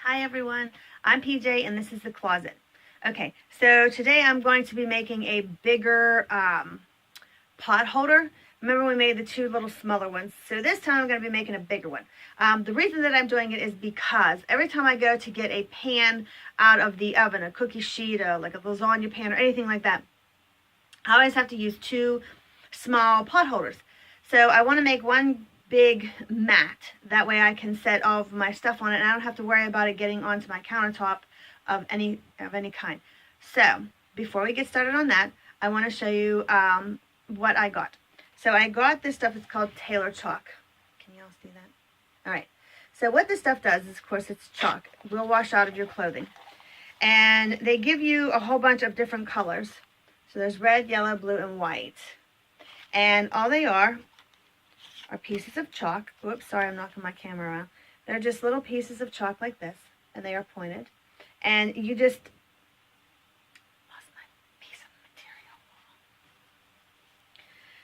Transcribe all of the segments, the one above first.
Hi everyone, I'm PJ and this is the closet. Okay, so today I'm going to be making a bigger pot holder. Remember we made the two little smaller ones, so this time I'm going to be making a bigger one. The reason that I'm doing it is because every time I go to get a pan out of the oven, a cookie sheet, like a lasagna pan or anything like that, I always have to use two small pot holders. So I want to make one big mat. That way I can set all of my stuff on it and I don't have to worry about it getting onto my countertop of any kind. So before we get started on that, I want to show you what I got. So I got this stuff. It's called Taylor chalk. Can you all see that? All right. So what this stuff does is, of course, it's chalk. It will wash out of your clothing. And they give you a whole bunch of different colors. So there's red, yellow, blue, and white. And all they are pieces of chalk. Whoops, sorry, I'm knocking my camera around. They're just little pieces of chalk like this, and they are pointed. And you just lost my piece of material.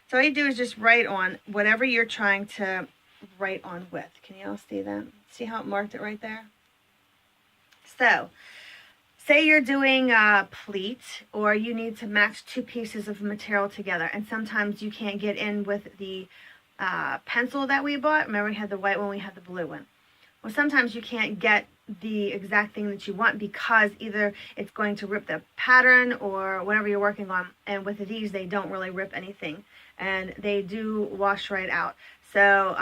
So all you do is just write on whatever you're trying to write on with. Can you all see that? See how it marked it right there? So, say you're doing a pleat, or you need to match two pieces of material together, and sometimes you can't get in with the pencil that we bought. Remember, we had the white one, we had the blue one. Well, sometimes you can't get the exact thing that you want because either it's going to rip the pattern or whatever you're working on, and with these they don't really rip anything and they do wash right out. So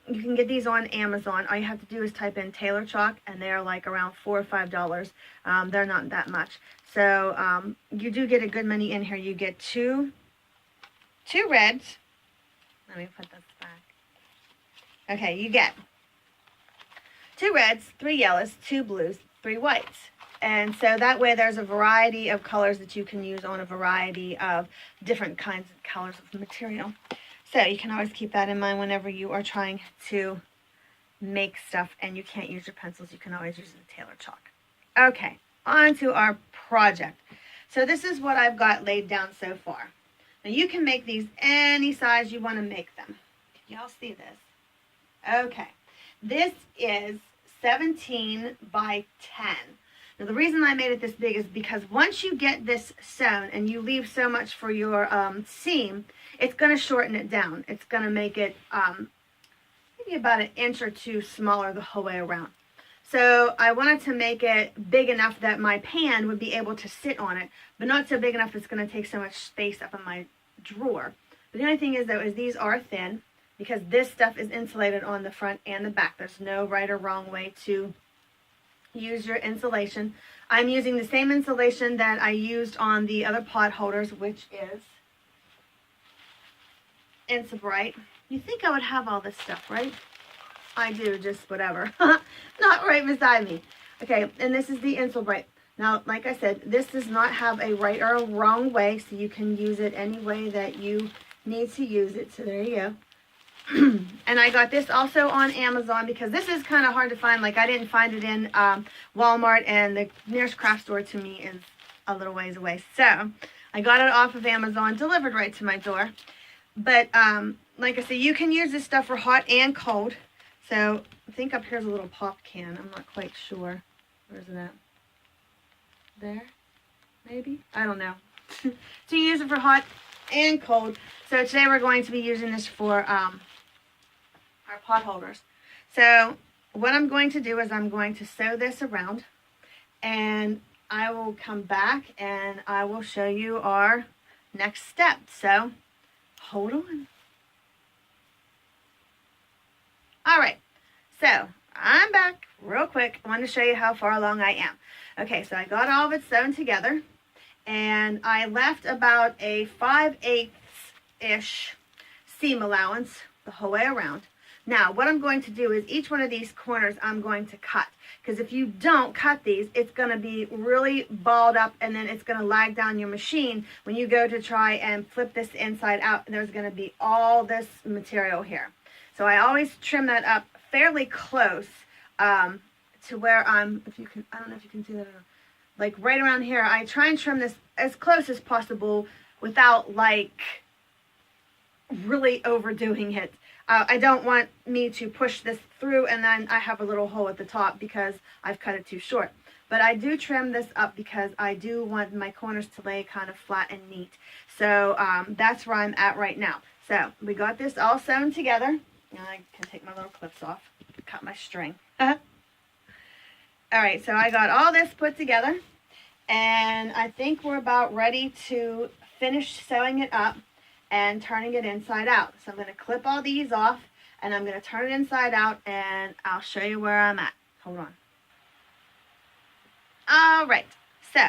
you can get these on Amazon. All you have to do is type in Taylor chalk and they're like around $4 or $5. They're not that much. So you do get a good many in here. You get two reds. Let me put this back. Okay, you get 2 reds, 3 yellows, 2 blues, 3 whites. And so that way there's a variety of colors that you can use on a variety of different kinds of colors of material. So you can always keep that in mind whenever you are trying to make stuff and you can't use your pencils. You can always use the Taylor chalk. Okay, on to our project. So this is what I've got laid down so far. Now you can make these any size you want to make them. Can y'all see this? Okay. This is 17 by 10. Now the reason I made it this big is because once you get this sewn and you leave so much for your seam, it's going to shorten it down. It's going to make it maybe about 1 inch or 2 smaller the whole way around. So I wanted to make it big enough that my pan would be able to sit on it, but not so big enough it's going to take so much space up in my drawer. But the only thing is, though, is these are thin because this stuff is insulated on the front and the back. There's no right or wrong way to use your insulation. I'm using the same insulation that I used on the other pot holders, which is Insubrite. You think I would have all this stuff, right? I do, just whatever. Not right beside me. Okay, and this is the Insubrite. Now, like I said, this does not have a right or a wrong way, so you can use it any way that you need to use it. So there you go. And I got this also on Amazon because this is kind of hard to find. Like, I didn't find it in Walmart, and the nearest craft store to me is a little ways away. So I got it off of Amazon, delivered right to my door. But like I said, you can use this stuff for hot and cold. So I think up here's a little pop can. I'm not quite sure. Where's it at? There? Maybe? I don't know. So you use it for hot and cold. So today we're going to be using this for our pot holders. So what I'm going to do is I'm going to sew this around, and I will come back and I will show you our next step. So hold on. Alright, so I'm back real quick. I want to show you how far along I am. Okay, so I got all of it sewn together, and I left about a 5/8-ish seam allowance the whole way around. Now, what I'm going to do is each one of these corners I'm going to cut, because if you don't cut these, it's going to be really balled up, and then it's going to lag down your machine when you go to try and flip this inside out. There's going to be all this material here. So I always trim that up fairly close to where I'm, I don't know if you can see that or not, like right around here. I try and trim this as close as possible without like really overdoing it. I don't want me to push this through and then I have a little hole at the top because I've cut it too short. But I do trim this up because I do want my corners to lay kind of flat and neat. So that's where I'm at right now. So we got this all sewn together. I can take my little clips off, cut my string. All right, so I got all this put together, and I think we're about ready to finish sewing it up and turning it inside out. So I'm going to clip all these off, and I'm going to turn it inside out, and I'll show you where I'm at. Hold on. All right, so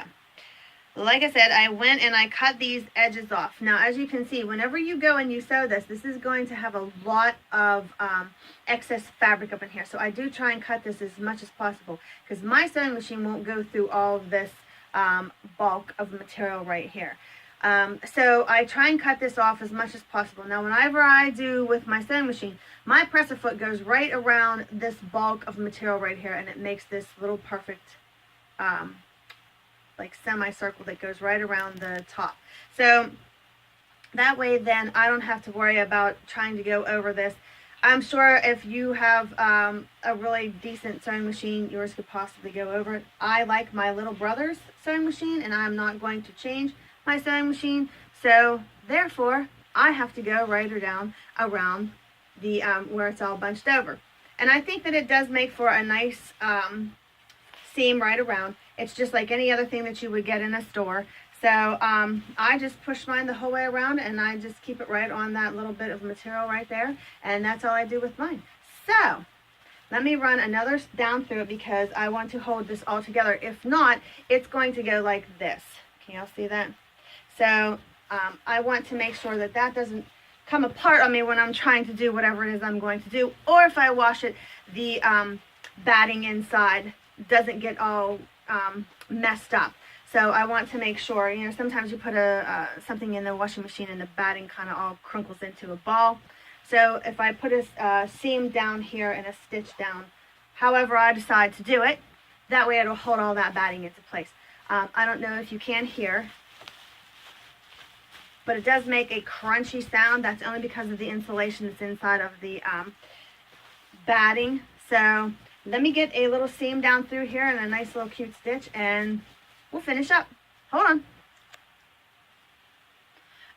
like I said, I went and I cut these edges off. Now, as you can see, whenever you go and you sew this, this is going to have a lot of excess fabric up in here. So I do try and cut this as much as possible because my sewing machine won't go through all of this bulk of material right here. So I try and cut this off as much as possible. Now, whenever I do with my sewing machine, my presser foot goes right around this bulk of material right here, and it makes this little perfect like semicircle that goes right around the top. So that way then I don't have to worry about trying to go over this. I'm sure if you have a really decent sewing machine, yours could possibly go over it. I like my little brother's sewing machine, and I'm not going to change my sewing machine, so therefore I have to go right down around the where it's all bunched over. And I think that it does make for a nice seam right around. It's just like any other thing that you would get in a store. So I just push mine the whole way around, and I just keep it right on that little bit of material right there, and that's all I do with mine. So let me run another down through it because I want to hold this all together. If not, it's going to go like this. Can y'all see that? So I want to make sure that that doesn't come apart on me when I'm trying to do whatever it is I'm going to do, or if I wash it, the batting inside doesn't get all messed up. So I want to make sure, you know, sometimes you put something in the washing machine and the batting kind of all crinkles into a ball. So if I put a seam down here and a stitch down, however I decide to do it, that way it'll hold all that batting into place. I don't know if you can hear, but it does make a crunchy sound. That's only because of the insulation that's inside of the batting. So let me get a little seam down through here and a nice little cute stitch, and we'll finish up. Hold on.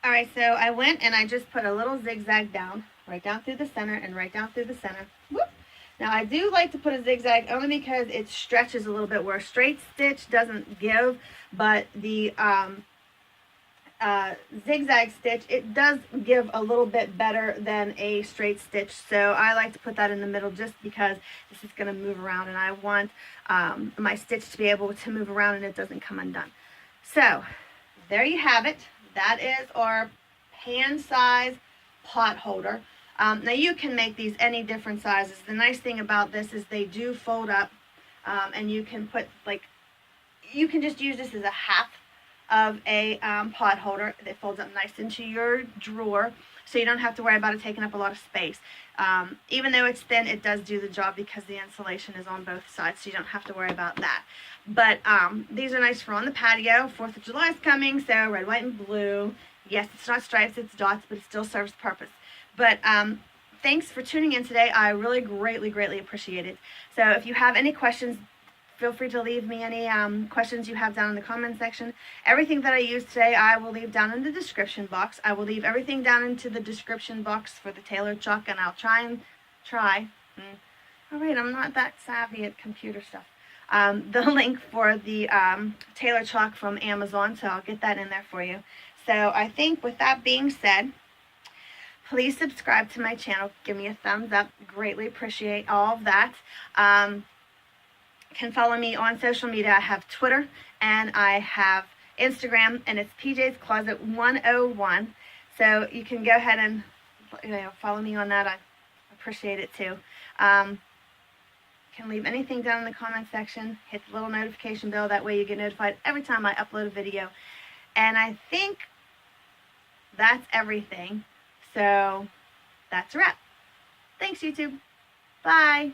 All right, so I went and I just put a little zigzag down, right down through the center and right down through the center. Whoop. Now I do like to put a zigzag only because it stretches a little bit, where a straight stitch doesn't give, but the zigzag stitch, it does give a little bit better than a straight stitch. So I like to put that in the middle just because this is going to move around, and I want my stitch to be able to move around and it doesn't come undone. So there you have it. That is our hand size pot holder. Now you can make these any different sizes. The nice thing about this is they do fold up, and you can put, like, you can just use this as a half of a pot holder that folds up nice into your drawer, so you don't have to worry about it taking up a lot of space. Even though it's thin, it does do the job because the insulation is on both sides, so you don't have to worry about that. But these are nice for on the patio. 4th of July is coming, so red, white, and blue. Yes, it's not stripes, it's dots, but it still serves purpose. But thanks for tuning in today. I really greatly appreciate it. So if you have any questions, feel free to leave me any questions you have down in the comment section. Everything that I used today, I will leave down in the description box. I will leave everything down into the description box for the tailor chalk, and I'll try. All right, I'm not that savvy at computer stuff. The link for the tailor chalk from Amazon, so I'll get that in there for you. So I think with that being said, please subscribe to my channel. Give me a thumbs up. Greatly appreciate all of that. Can follow me on social media. I have Twitter and I have Instagram, and it's PJ's Closet 101. So you can go ahead and, you know, follow me on that. I appreciate it too. Can leave anything down in the comment section. Hit the little notification bell. That way you get notified every time I upload a video. And I think that's everything. So that's a wrap. Thanks, YouTube. Bye.